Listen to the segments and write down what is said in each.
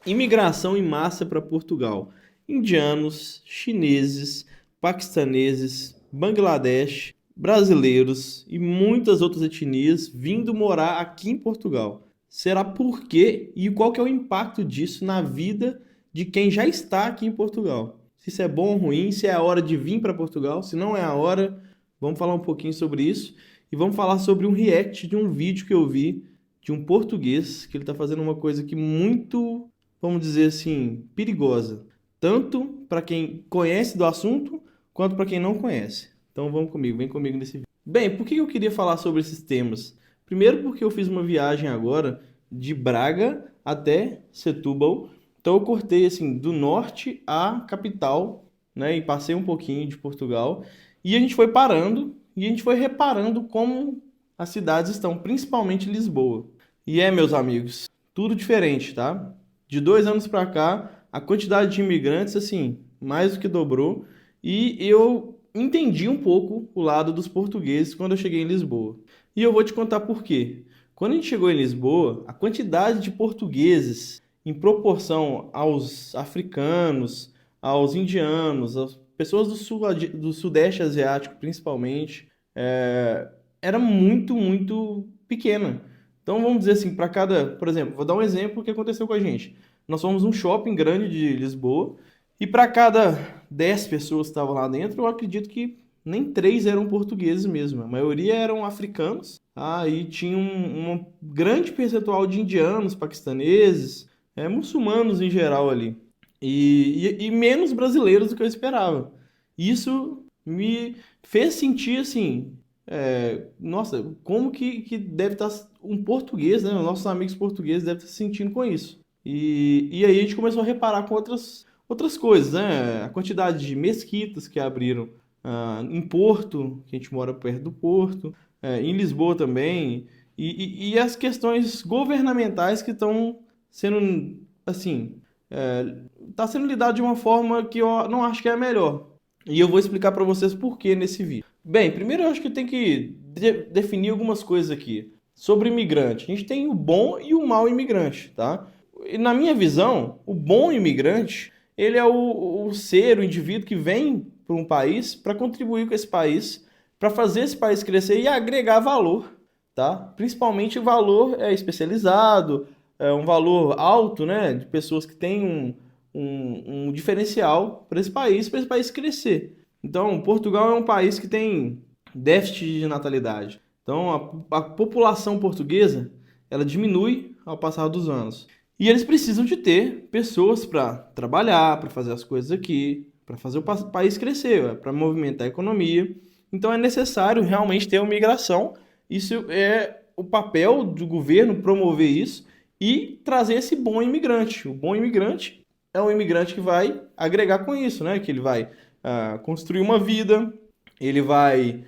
Imigração em massa para Portugal. Indianos, chineses, paquistaneses, Bangladesh, brasileiros e muitas outras etnias vindo morar aqui em Portugal. Será por quê e qual que é o impacto disso na vida de quem já está aqui em Portugal? Se isso é bom ou ruim, se é a hora de vir para Portugal, se não é a hora, vamos falar um pouquinho sobre isso e vamos falar sobre um react de um vídeo que eu vi de um português que ele está fazendo uma coisa que muito, vamos dizer assim, perigosa, tanto para quem conhece do assunto quanto para quem não conhece. Então vamos comigo, vem comigo nesse vídeo. Bem, por que eu queria falar sobre esses temas? Primeiro porque eu fiz uma viagem agora de Braga até Setúbal. Então eu cortei assim do norte à capital, né, e passei um pouquinho de Portugal, e a gente foi parando e a gente foi reparando como as cidades estão, principalmente Lisboa. E meus amigos, tudo diferente, tá? De 2 anos para cá, a quantidade de imigrantes, assim, mais do que dobrou. E eu entendi um pouco o lado dos portugueses quando eu cheguei em Lisboa. E eu vou te contar por quê. Quando a gente chegou em Lisboa, a quantidade de portugueses em proporção aos africanos, aos indianos, às pessoas do Sudeste Asiático, principalmente, era muito, muito pequena. Então vamos dizer assim, para cada, por exemplo, vou dar um exemplo que aconteceu com a gente. Nós fomos num shopping grande de Lisboa e para cada 10 pessoas que estavam lá dentro, eu acredito que nem três eram portugueses mesmo. A maioria eram africanos. Aí tinha um grande percentual de indianos, paquistaneses, muçulmanos em geral ali. E menos brasileiros do que eu esperava. Isso me fez sentir assim, nossa, como que deve estar um português, né? Os nossos amigos portugueses devem estar se sentindo com isso. E aí a gente começou a reparar com outras coisas, né? A quantidade de mesquitas que abriram em Porto, que a gente mora perto do Porto, em Lisboa também, e as questões governamentais que estão sendo, assim, está sendo lidado de uma forma que eu não acho que é a melhor. E eu vou explicar para vocês por que nesse vídeo. Bem, primeiro eu acho que tem que definir algumas coisas aqui sobre imigrante. A gente tem o bom e o mau imigrante, tá? E na minha visão, o bom imigrante, ele é o ser, o indivíduo que vem para um país para contribuir com esse país, para fazer esse país crescer e agregar valor, tá? Principalmente o valor especializado, um valor alto, né? De pessoas que têm um diferencial para esse país crescer. Então, Portugal é um país que tem déficit de natalidade. Então, a população portuguesa, ela diminui ao passar dos anos. E eles precisam de ter pessoas para trabalhar, para fazer as coisas aqui, para fazer o país crescer, para movimentar a economia. Então, é necessário realmente ter uma migração. Isso é o papel do governo promover isso e trazer esse bom imigrante. O bom imigrante é um imigrante que vai agregar com isso, né? Que ele vai construir uma vida, ele vai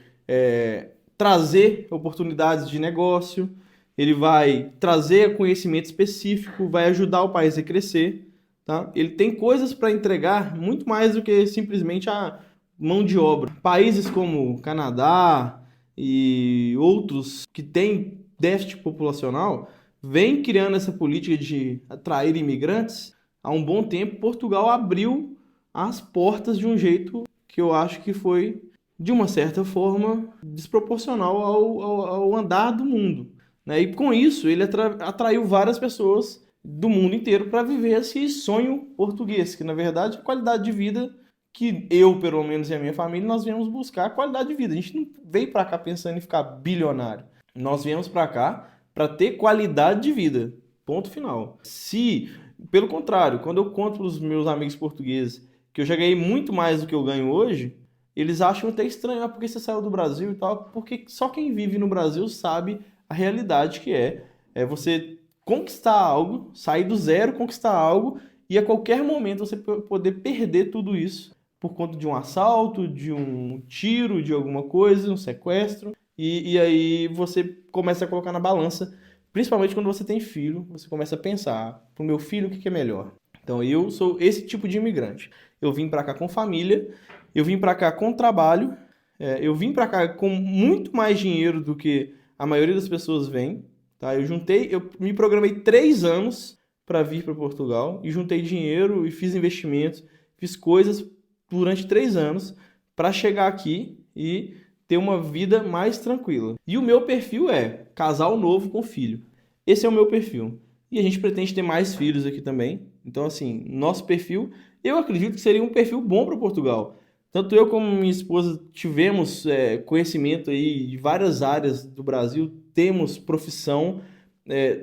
trazer oportunidades de negócio, ele vai trazer conhecimento específico, vai ajudar o país a crescer, tá? Ele tem coisas para entregar muito mais do que simplesmente a mão de obra. Países como Canadá e outros que têm déficit populacional vêm criando essa política de atrair imigrantes há um bom tempo. Portugal abriu as portas de um jeito que eu acho que foi, de uma certa forma, desproporcional ao andar do mundo, né? E com isso ele atraiu várias pessoas do mundo inteiro para viver esse sonho português, que na verdade é a qualidade de vida que eu, pelo menos, e a minha família, nós viemos buscar a qualidade de vida. A gente não veio para cá pensando em ficar bilionário. Nós viemos para cá para ter qualidade de vida. Ponto final. Se, pelo contrário, quando eu conto para os meus amigos portugueses que eu já ganhei muito mais do que eu ganho hoje, eles acham até estranho, porque você saiu do Brasil e tal, porque só quem vive no Brasil sabe a realidade que é você conquistar algo, sair do zero, conquistar algo, e a qualquer momento você poder perder tudo isso por conta de um assalto, de um tiro, de alguma coisa, um sequestro, e aí você começa a colocar na balança, principalmente quando você tem filho, você começa a pensar, pro meu filho, o que é melhor? Então eu sou esse tipo de imigrante. Eu vim para cá com família, eu vim para cá com trabalho, eu vim para cá com muito mais dinheiro do que a maioria das pessoas vem, tá? Eu me programei 3 anos para vir para Portugal e juntei dinheiro e fiz investimentos, fiz coisas durante 3 anos para chegar aqui e ter uma vida mais tranquila. E o meu perfil é casal novo com filho. Esse é o meu perfil. E a gente pretende ter mais filhos aqui também. Então, assim, nosso perfil, eu acredito que seria um perfil bom para Portugal. Tanto eu como minha esposa tivemos conhecimento aí de várias áreas do Brasil, temos profissão,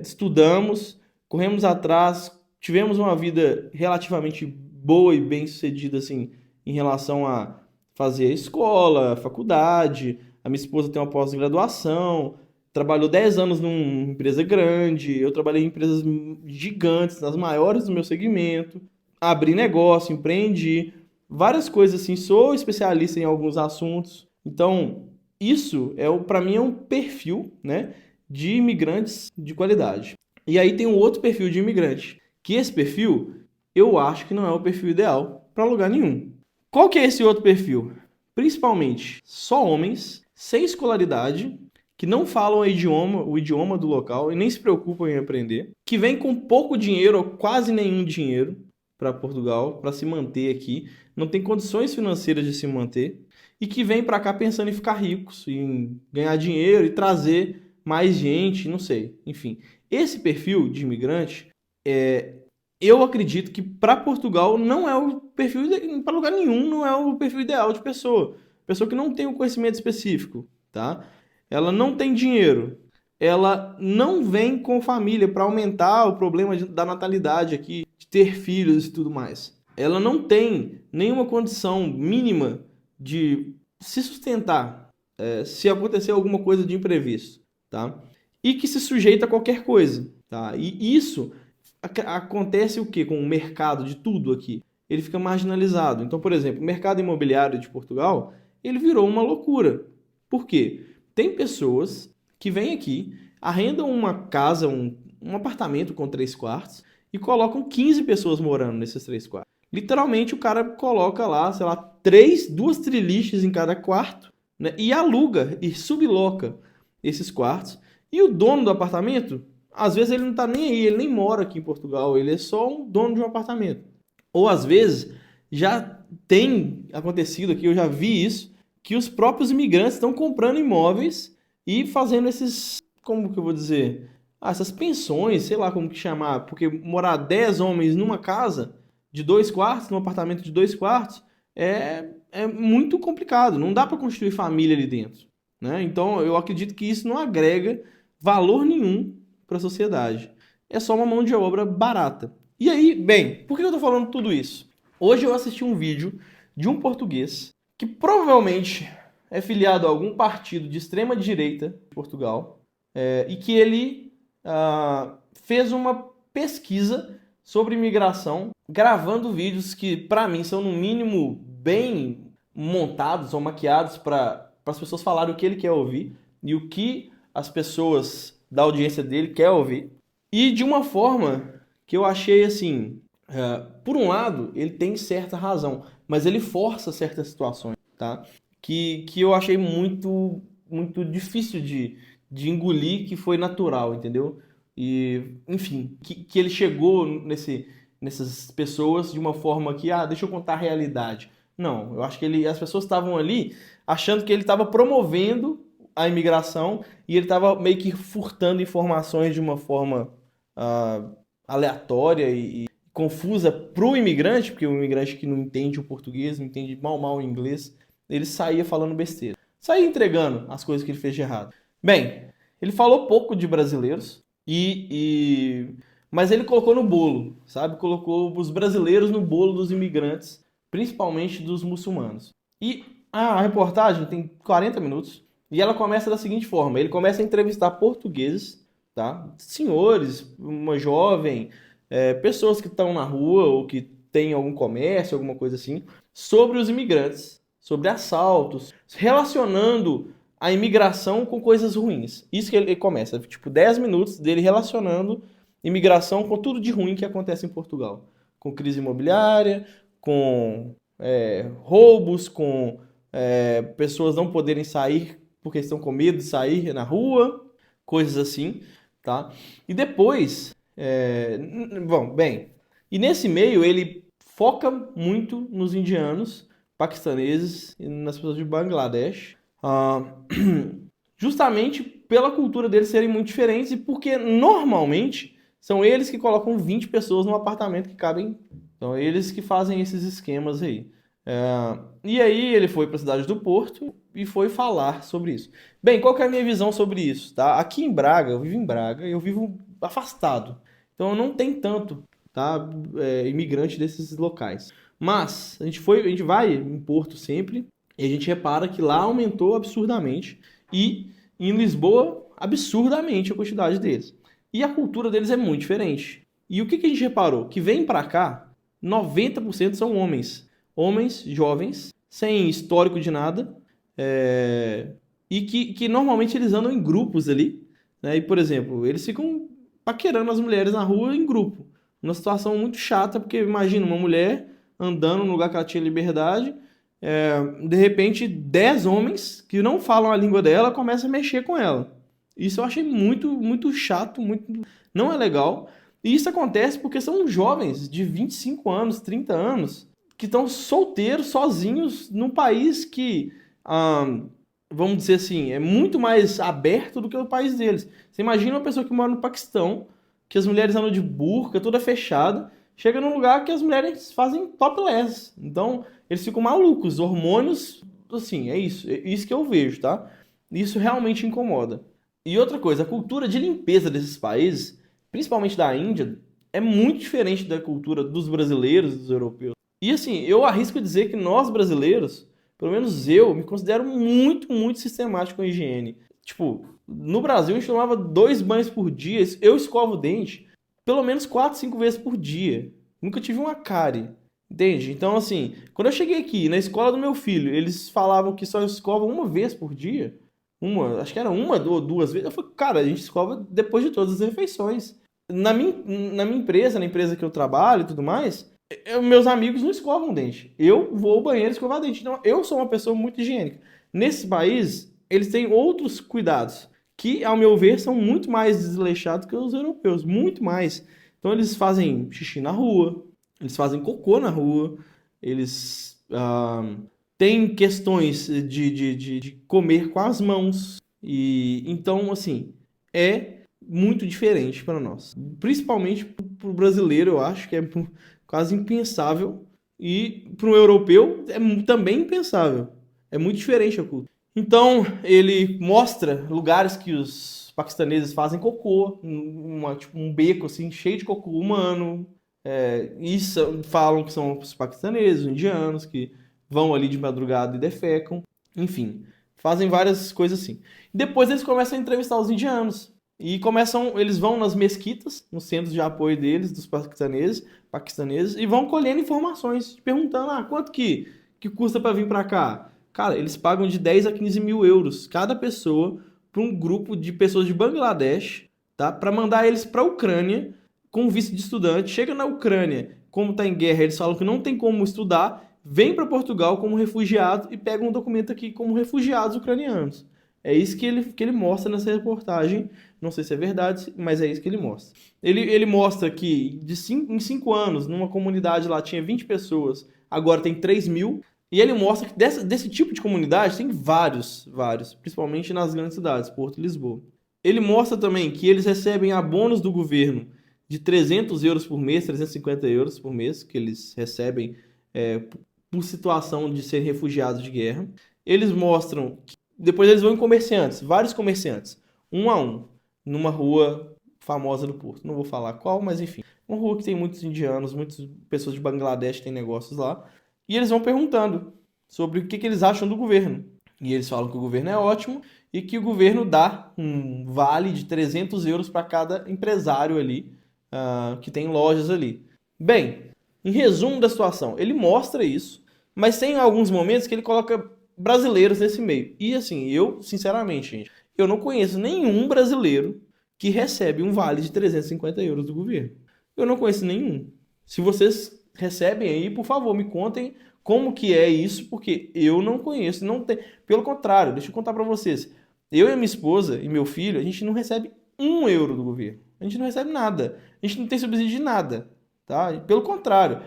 estudamos, corremos atrás, tivemos uma vida relativamente boa e bem-sucedida, assim, em relação a fazer escola, faculdade. A minha esposa tem uma pós-graduação, trabalhou 10 anos numa empresa grande, eu trabalhei em empresas gigantes, nas maiores do meu segmento, abri negócio, empreendi, várias coisas assim, sou especialista em alguns assuntos. Então, isso para mim é um perfil, né, de imigrantes de qualidade. E aí tem um outro perfil de imigrante, que esse perfil eu acho que não é o perfil ideal para lugar nenhum. Qual que é esse outro perfil? Principalmente só homens sem escolaridade, que não falam o idioma do local e nem se preocupam em aprender, que vêm com pouco dinheiro ou quase nenhum dinheiro para Portugal, para se manter aqui, não tem condições financeiras de se manter e que vêm para cá pensando em ficar ricos, em ganhar dinheiro e trazer mais gente, não sei. Enfim, esse perfil de imigrante, eu acredito que para Portugal não é o perfil, para lugar nenhum, não é o perfil ideal de pessoa. Pessoa que não tem um conhecimento específico, tá? Ela não tem dinheiro, ela não vem com família para aumentar o problema da natalidade aqui, de ter filhos e tudo mais. Ela não tem nenhuma condição mínima de se sustentar, se acontecer alguma coisa de imprevisto, tá? E que se sujeita a qualquer coisa, tá? E isso acontece o quê com o mercado de tudo aqui? Ele fica marginalizado. Então, por exemplo, o mercado imobiliário de Portugal, ele virou uma loucura. Por quê? Tem pessoas que vêm aqui, arrendam uma casa, um apartamento com 3 quartos e colocam 15 pessoas morando nesses 3 quartos. Literalmente o cara coloca lá, sei lá, duas triliches em cada quarto, né, e aluga e subloca esses quartos. E o dono do apartamento, às vezes ele não tá nem aí, ele nem mora aqui em Portugal, ele é só um dono de um apartamento. Ou às vezes já tem acontecido aqui, eu já vi isso, que os próprios imigrantes estão comprando imóveis e fazendo como que eu vou dizer? Essas pensões, sei lá como que chamar, porque morar 10 homens numa casa de 2 quartos, num apartamento de 2 quartos, é muito complicado, não dá para construir família ali dentro, né? Então eu acredito que isso não agrega valor nenhum para a sociedade. É só uma mão de obra barata. E aí, bem, por que eu estou falando tudo isso? Hoje eu assisti um vídeo de um português que provavelmente é filiado a algum partido de extrema direita de Portugal, e que ele fez uma pesquisa sobre imigração, gravando vídeos que, para mim, são no mínimo bem montados ou maquiados para as pessoas falarem o que ele quer ouvir e o que as pessoas da audiência dele quer ouvir. E de uma forma que eu achei assim, por um lado, ele tem certa razão, mas ele força certas situações, tá? Que eu achei muito, muito difícil de engolir, que foi natural, entendeu? E, enfim, que ele chegou nessas pessoas de uma forma que, deixa eu contar a realidade. Não, eu acho que as pessoas estavam ali achando que ele estava promovendo a imigração e ele estava meio que furtando informações de uma forma aleatória e confusa para o imigrante, porque o imigrante que não entende o português, não entende mal o inglês, ele saía falando besteira. Saía entregando as coisas que ele fez de errado. Bem, ele falou pouco de brasileiros, mas ele colocou no bolo, sabe? Colocou os brasileiros no bolo dos imigrantes, principalmente dos muçulmanos. E a reportagem tem 40 minutos e ela começa da seguinte forma: ele começa a entrevistar portugueses, tá? Senhores, uma jovem, pessoas que estão na rua ou que têm algum comércio, alguma coisa assim, sobre os imigrantes, sobre assaltos, relacionando a imigração com coisas ruins. Isso que ele começa, tipo, 10 minutos dele relacionando imigração com tudo de ruim que acontece em Portugal. Com crise imobiliária, com roubos, com pessoas não poderem sair porque estão com medo de sair na rua, coisas assim, tá? E depois Bom, bem, e nesse meio ele foca muito nos indianos, paquistaneses e nas pessoas de Bangladesh, justamente pela cultura deles serem muito diferentes e porque normalmente são eles que colocam 20 pessoas num apartamento que cabem. São eles que fazem esses esquemas aí. E aí ele foi para a cidade do Porto e foi falar sobre isso. Bem, qual que é a minha visão sobre isso, tá? Aqui em Braga, eu vivo em Braga, eu vivo afastado. Então não tem tanto, tá, imigrante desses locais. Mas a gente vai em Porto sempre e a gente repara que lá aumentou absurdamente e em Lisboa absurdamente a quantidade deles. E a cultura deles é muito diferente. E o que que a gente reparou? Que vem pra cá, 90% são homens. Homens jovens, sem histórico de nada, e que normalmente eles andam em grupos ali, né? E, por exemplo, eles ficam paquerando as mulheres na rua em grupo. Uma situação muito chata, porque imagina uma mulher andando no lugar que ela tinha liberdade, de repente 10 homens que não falam a língua dela começam a mexer com ela. Isso eu achei muito, muito chato, muito, não é legal. E isso acontece porque são jovens de 25 anos, 30 anos, que estão solteiros, sozinhos, num país que, vamos dizer assim, é muito mais aberto do que o país deles. Você imagina uma pessoa que mora no Paquistão, que as mulheres andam de burca, toda fechada, chega num lugar que as mulheres fazem topless. Então, eles ficam malucos, hormônios, assim, é isso que eu vejo, tá? Isso realmente incomoda. E outra coisa, a cultura de limpeza desses países, principalmente da Índia, é muito diferente da cultura dos brasileiros, dos europeus. E assim, eu arrisco dizer que nós brasileiros, pelo menos eu, me considero muito, muito sistemático com a higiene. Tipo, no Brasil a gente tomava 2 banhos por dia, eu escovo o dente pelo menos 4, 5 vezes por dia. Nunca tive uma cárie, entende? Então, assim, quando eu cheguei aqui na escola do meu filho, eles falavam que só escovam uma vez por dia. Acho que era uma ou 2 vezes. Eu falei, cara, a gente escova depois de todas as refeições. Na minha empresa, na empresa que eu trabalho e tudo mais, meus amigos não escovam o dente. Eu vou ao banheiro escovar dente. Então, eu sou uma pessoa muito higiênica. Nesse país, eles têm outros cuidados, que, ao meu ver, são muito mais desleixados que os europeus. Muito mais. Então, eles fazem xixi na rua, eles fazem cocô na rua, eles têm questões de comer com as mãos. E então, assim, é muito diferente para nós. Principalmente para o brasileiro, eu acho que é quase impensável. E para um europeu é também impensável. É muito diferente a cultura. Então, ele mostra lugares que os paquistaneses fazem cocô, tipo, um beco assim, cheio de cocô humano. Falam que são os paquistaneses, os indianos, que vão ali de madrugada e defecam. Enfim, fazem várias coisas assim. Depois eles começam a entrevistar os indianos. E eles vão nas mesquitas, nos centros de apoio deles, dos paquistaneses, e vão colhendo informações, perguntando, quanto que custa para vir para cá? Cara, eles pagam de 10 a 15 mil euros cada pessoa para um grupo de pessoas de Bangladesh, tá? Para mandar eles para a Ucrânia com visto de estudante. Chega na Ucrânia, como está em guerra, eles falam que não tem como estudar, vem para Portugal como refugiado e pega um documento aqui como refugiados ucranianos. É isso que ele mostra nessa reportagem. Não sei se é verdade, mas é isso que ele mostra. Ele mostra que em 5 anos, numa comunidade lá tinha 20 pessoas, agora tem 3 mil. E ele mostra que desse tipo de comunidade tem vários, principalmente nas grandes cidades, Porto e Lisboa. Ele mostra também que eles recebem abonos do governo de 300 euros por mês, 350 euros por mês, que eles recebem por situação de serem refugiados de guerra. Eles mostram que depois eles vão em comerciantes, vários comerciantes, um a um, numa rua famosa do Porto. Não vou falar qual, mas enfim. Uma rua que tem muitos indianos, muitas pessoas de Bangladesh que têm negócios lá. E eles vão perguntando sobre o que eles acham do governo. E eles falam que o governo é ótimo e que o governo dá um vale de 300 euros para cada empresário ali, que tem lojas ali. Bem, em resumo da situação, ele mostra isso, mas tem alguns momentos que ele coloca brasileiros nesse meio. E assim, eu, sinceramente, gente, eu não conheço nenhum brasileiro que recebe um vale de 350 euros do governo. Eu não conheço nenhum. Se vocês recebem aí, por favor, me contem como que é isso, porque eu não conheço, não tem. Pelo contrário, deixa eu contar para vocês. Eu e a minha esposa e meu filho, a gente não recebe 1 euro do governo. A gente não recebe nada. A gente não tem subsídio de nada, tá? Pelo contrário,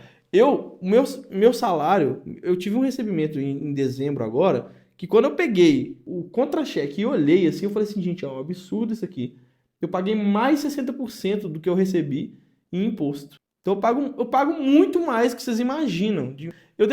meu salário, eu tive um recebimento em dezembro agora, que quando eu peguei o contra-cheque e olhei assim, eu falei assim, gente, é um absurdo isso aqui. Eu paguei mais 60% do que eu recebi em imposto. Então eu pago muito mais do que vocês imaginam. Pra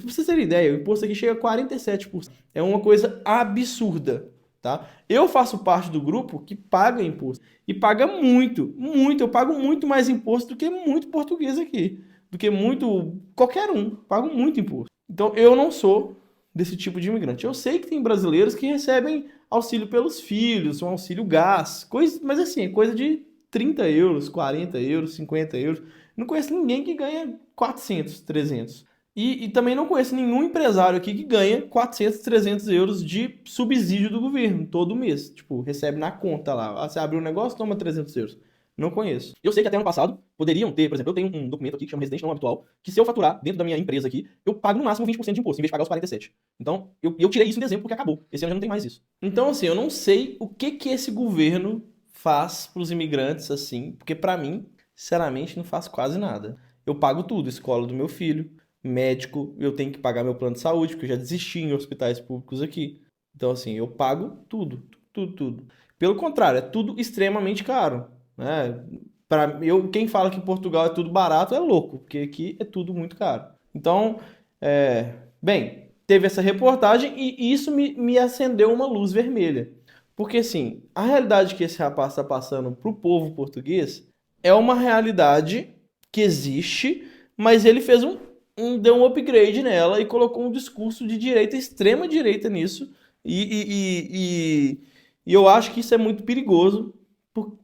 vocês terem ideia, o imposto aqui chega a 47%. É uma coisa absurda, tá? Eu faço parte do grupo que paga imposto. E paga muito, muito. Eu pago muito mais imposto do que muito português aqui. Do que muito, qualquer um. Pago muito imposto. Então eu não sou desse tipo de imigrante. Eu sei que tem brasileiros que recebem auxílio pelos filhos, um auxílio gás, coisa, mas assim, é coisa de 30 euros, 40 euros, 50 euros. Não conheço ninguém que ganha 400, 300. E também não conheço nenhum empresário aqui que ganha 400, 300 euros de subsídio do governo todo mês. Tipo, recebe na conta lá. Você abriu um negócio, toma 300 euros. Não conheço. Eu sei que até ano passado poderiam ter, por exemplo, eu tenho um documento aqui que chama residente não habitual, que se eu faturar dentro da minha empresa aqui, eu pago no máximo 20% de imposto, em vez de pagar os 47%. Então, eu tirei isso em dezembro porque acabou. Esse ano já não tem mais isso. Então, assim, eu não sei o que esse governo faz para os imigrantes, assim, porque para mim, sinceramente, não faz quase nada. Eu pago tudo, escola do meu filho, médico, eu tenho que pagar meu plano de saúde, porque eu já desisti em hospitais públicos aqui. Então, assim, eu pago tudo, tudo, tudo. Pelo contrário, é tudo extremamente caro, né? Quem fala que Portugal é tudo barato é louco, porque aqui é tudo muito caro. Então, bem, teve essa reportagem e isso me acendeu uma luz vermelha. Porque, assim, a realidade que esse rapaz está passando para o povo português é uma realidade que existe, mas ele fez deu um upgrade nela e colocou um discurso de direita, extrema direita nisso. E eu acho que isso é muito perigoso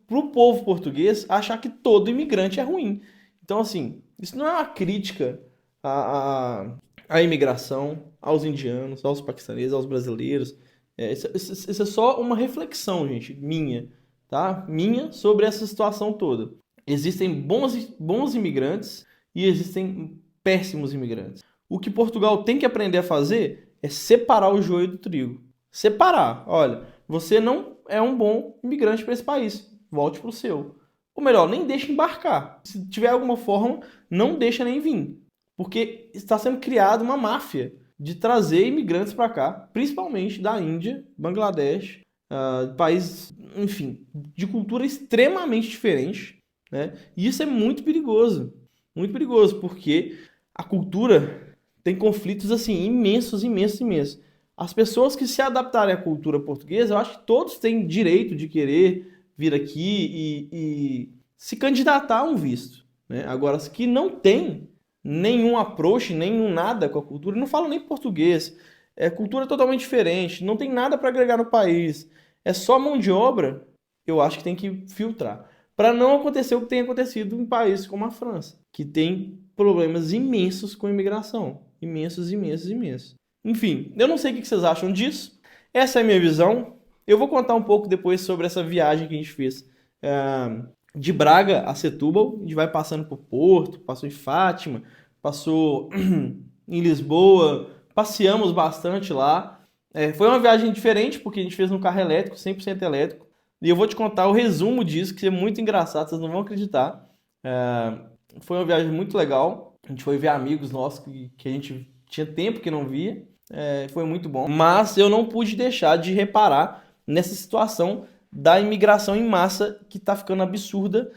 para o povo português achar que todo imigrante é ruim. Então, assim, isso não é uma crítica à imigração, aos indianos, aos paquistaneses, aos brasileiros. Isso é só uma reflexão, gente, minha, tá? Minha sobre essa situação toda. Existem bons imigrantes e existem péssimos imigrantes. O que Portugal tem que aprender a fazer é separar o joio do trigo. Separar. Olha, você não é um bom imigrante para esse país. Volte para o seu. Ou melhor, nem deixe embarcar. Se tiver alguma forma, não deixa nem vir. Porque está sendo criada uma máfia de trazer imigrantes para cá, principalmente da Índia, Bangladesh, países, enfim, de cultura extremamente diferente, né? E isso é muito perigoso, porque a cultura tem conflitos assim imensos, imensos, imensos. As pessoas que se adaptarem à cultura portuguesa, eu acho que todos têm direito de querer vir aqui e se candidatar a um visto, né? Agora, os que não têm nenhum approach, nenhum nada com a cultura, não falam nem português, é cultura totalmente diferente, não tem nada para agregar no país, é só mão de obra, eu acho que tem que filtrar. Para não acontecer o que tem acontecido em países como a França, que tem problemas imensos com a imigração. Imensos, imensos, imensos. Enfim, eu não sei o que vocês acham disso. Essa é a minha visão. Eu vou contar um pouco depois sobre essa viagem que a gente fez de Braga a Setúbal. A gente vai passando por Porto, passou em Fátima, passou em Lisboa, passeamos bastante lá. Foi uma viagem diferente porque a gente fez no carro elétrico, 100% elétrico. E eu vou te contar o resumo disso, que é muito engraçado, vocês não vão acreditar. Foi uma viagem muito legal. A gente foi ver amigos nossos que a gente tinha tempo que não via. Foi muito bom. Mas eu não pude deixar de reparar nessa situação da imigração em massa que está ficando absurda.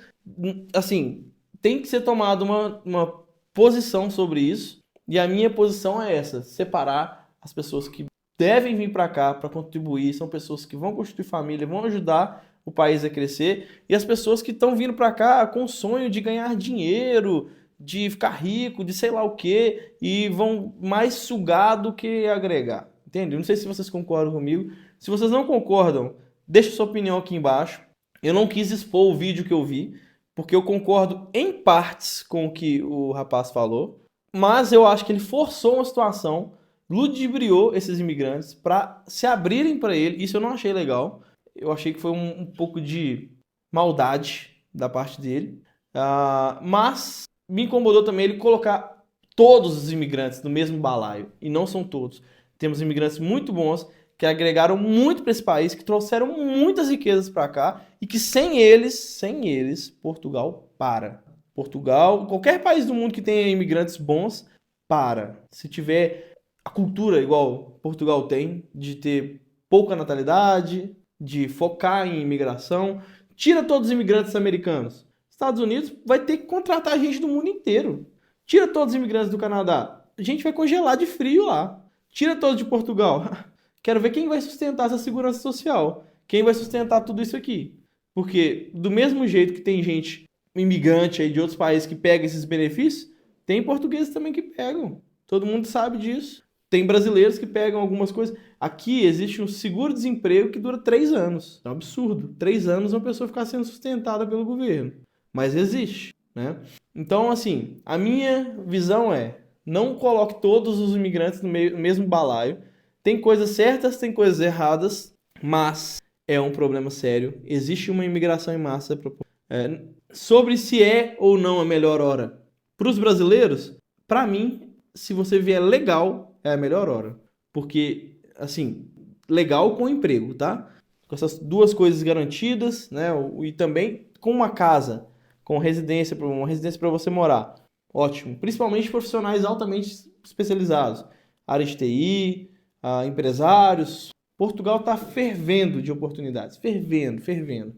Assim, tem que ser tomada uma posição sobre isso. E a minha posição é essa: separar as pessoas que devem vir para cá para contribuir, são pessoas que vão constituir família, vão ajudar o país a crescer, e as pessoas que estão vindo para cá com o sonho de ganhar dinheiro, de ficar rico, de sei lá o quê, e vão mais sugar do que agregar. Entende? Não sei se vocês concordam comigo. Se vocês não concordam, deixa sua opinião aqui embaixo. Eu não quis expor o vídeo que eu vi, porque eu concordo em partes com o que o rapaz falou, mas eu acho que ele forçou uma situação, ludibriou esses imigrantes para se abrirem para ele. Isso eu não achei legal. Eu achei que foi um pouco de maldade da parte dele. Mas me incomodou também ele colocar todos os imigrantes no mesmo balaio. E não são todos. Temos imigrantes muito bons que agregaram muito para esse país, que trouxeram muitas riquezas para cá e que sem eles, Portugal para. Portugal, qualquer país do mundo que tenha imigrantes bons, para. Se tiver a cultura igual Portugal tem, de ter pouca natalidade, de focar em imigração, tira todos os imigrantes americanos. Estados Unidos vai ter que contratar gente do mundo inteiro. Tira todos os imigrantes do Canadá. A gente vai congelar de frio lá. Tira todos de Portugal. Quero ver quem vai sustentar essa segurança social. Quem vai sustentar tudo isso aqui. Porque do mesmo jeito que tem gente imigrante aí de outros países que pega esses benefícios, tem portugueses também que pegam. Todo mundo sabe disso. Tem brasileiros que pegam algumas coisas. Aqui existe um seguro-desemprego que dura 3 anos. É um absurdo. 3 anos uma pessoa ficar sendo sustentada pelo governo. Mas existe, né? Então, assim, a minha visão é: não coloque todos os imigrantes no mesmo balaio. Tem coisas certas, tem coisas erradas, mas é um problema sério. Existe uma imigração em massa. Sobre se é ou não a melhor hora para os brasileiros, para mim, se você vier legal, é a melhor hora. Porque, assim, legal com emprego, tá? Com essas duas coisas garantidas, né? E também com uma casa, com uma residência para você morar. Ótimo. Principalmente profissionais altamente especializados. Área de TI, empresários. Portugal está fervendo de oportunidades. Fervendo, fervendo.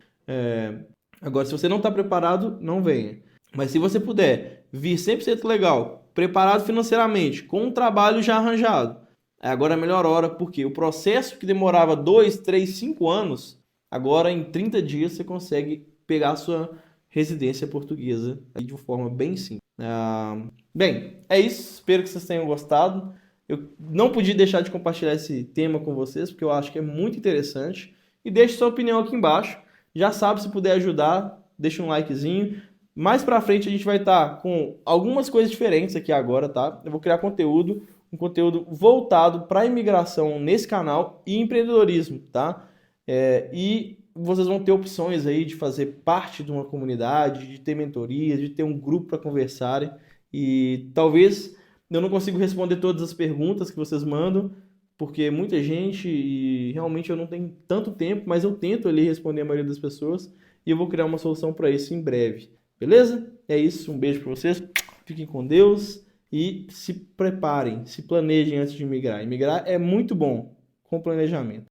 Agora, se você não está preparado, não venha. Mas se você puder vir 100% legal, preparado financeiramente, com um trabalho já arranjado, agora é a melhor hora, porque o processo que demorava 2, 3, 5 anos, agora em 30 dias você consegue pegar a sua residência portuguesa de uma forma bem simples. Bem, é isso. Espero que vocês tenham gostado. Eu não podia deixar de compartilhar esse tema com vocês, porque eu acho que é muito interessante. E deixe sua opinião aqui embaixo. Já sabe, se puder ajudar, deixa um likezinho. Mais pra frente a gente vai estar com algumas coisas diferentes aqui agora, tá? Eu vou criar um conteúdo voltado para imigração nesse canal e empreendedorismo, tá? E vocês vão ter opções aí de fazer parte de uma comunidade, de ter mentorias, de ter um grupo para conversarem. E talvez eu não consiga responder todas as perguntas que vocês mandam, porque é muita gente e realmente eu não tenho tanto tempo, mas eu tento ali responder a maioria das pessoas e eu vou criar uma solução para isso em breve. Beleza? É isso, um beijo para vocês, fiquem com Deus e se preparem, se planejem antes de migrar. Imigrar é muito bom, com planejamento.